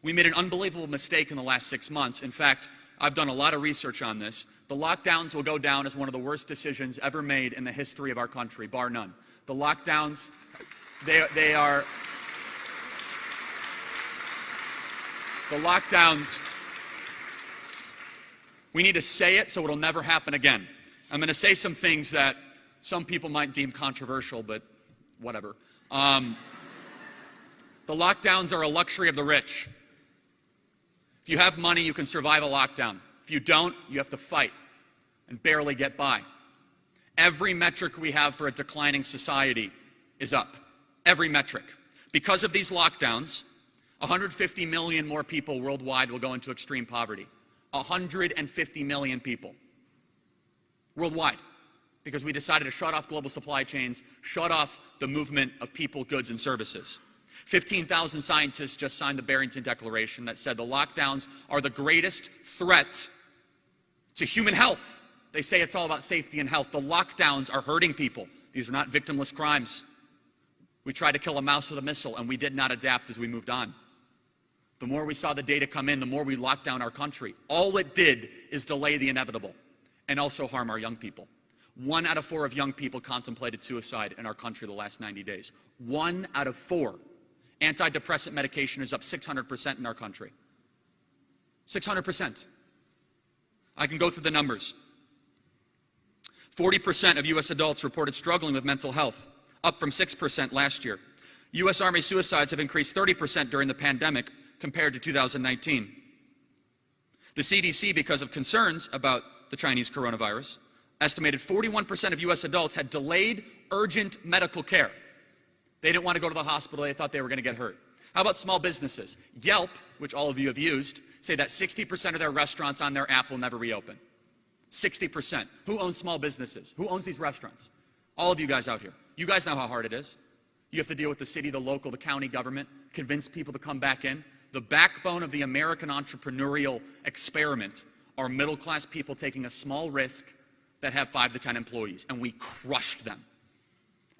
We made an unbelievable mistake in the last 6 months. In fact, I've done a lot of research on this. The lockdowns will go down as one of the worst decisions ever made in the history of our country, bar none. The lockdowns, they are... The lockdowns, we need to say it so it'll never happen again. I'm going to say some things that some people might deem controversial, but whatever. The lockdowns are a luxury of the rich. If you have money, you can survive a lockdown. If you don't, you have to fight and barely get by. Every metric we have for a declining society is up. Every metric. Because of these lockdowns, 150 million more people worldwide will go into extreme poverty. 150 million people worldwide, because we decided to shut off global supply chains, shut off the movement of people, goods, and services. 15,000 scientists just signed the Barrington Declaration that said the lockdowns are the greatest threat to human health. They say it's all about safety and health. The lockdowns are hurting people. These are not victimless crimes. We tried to kill a mouse with a missile, and we did not adapt as we moved on. The more we saw the data come in, the more we locked down our country. All it did is delay the inevitable and also harm our young people. 1 out of 4 of young people contemplated suicide in our country the last 90 days. 1 out of 4. Antidepressant medication is up 600% in our country. 600%. I can go through the numbers. 40% of U.S. adults reported struggling with mental health, up from 6% last year. U.S. Army suicides have increased 30% during the pandemic compared to 2019. The CDC, because of concerns about the Chinese coronavirus, estimated 41% of U.S. adults had delayed urgent medical care. They didn't want to go to the hospital. They thought they were going to get hurt. How about small businesses? Yelp, which all of you have used, say that 60% of their restaurants on their app will never reopen. 60%. Who owns small businesses? Who owns these restaurants? All of you guys out here. You guys know how hard it is. You have to deal with the city, the local, the county government, convince people to come back in. The backbone of the American entrepreneurial experiment are middle-class people taking a small risk that have 5 to 10 employees, and we crushed them.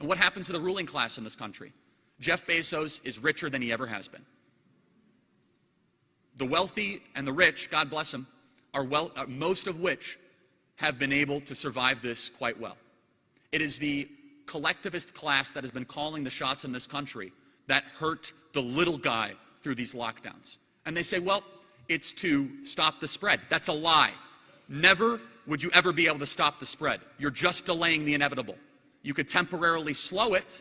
And what happened to the ruling class in this country? Jeff Bezos is richer than he ever has been. The wealthy and the rich, God bless them, most of which have been able to survive this quite well. It is the collectivist class that has been calling the shots in this country that hurt the little guy through these lockdowns. And they say, well, it's to stop the spread. That's a lie. Never would you ever be able to stop the spread. You're just delaying the inevitable. You could temporarily slow it,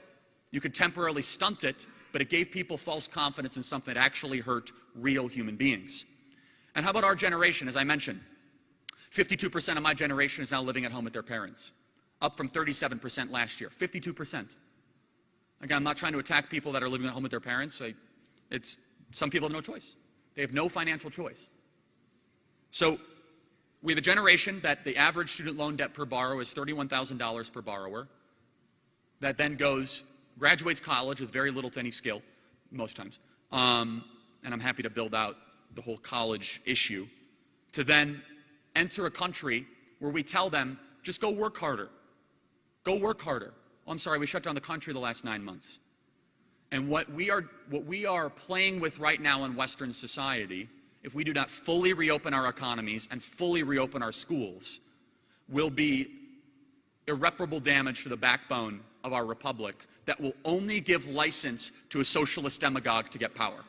you could temporarily stunt it, but it gave people false confidence in something that actually hurt real human beings. And how about our generation? As I mentioned, 52% of my generation is now living at home with their parents, up from 37% last year. 52%. Again, I'm not trying to attack people that are living at home with their parents. Some people have no choice. They have no financial choice. So we have a generation that the average student loan debt per borrower is $31,000 per borrower, that then graduates college with very little to any skill, most times, and I'm happy to build out the whole college issue, to then enter a country where we tell them, just go work harder. Go work harder. Oh, I'm sorry, we shut down the country the last 9 months. And what we are playing with right now in Western society, if we do not fully reopen our economies and fully reopen our schools, will be irreparable damage to the backbone of our republic that will only give license to a socialist demagogue to get power.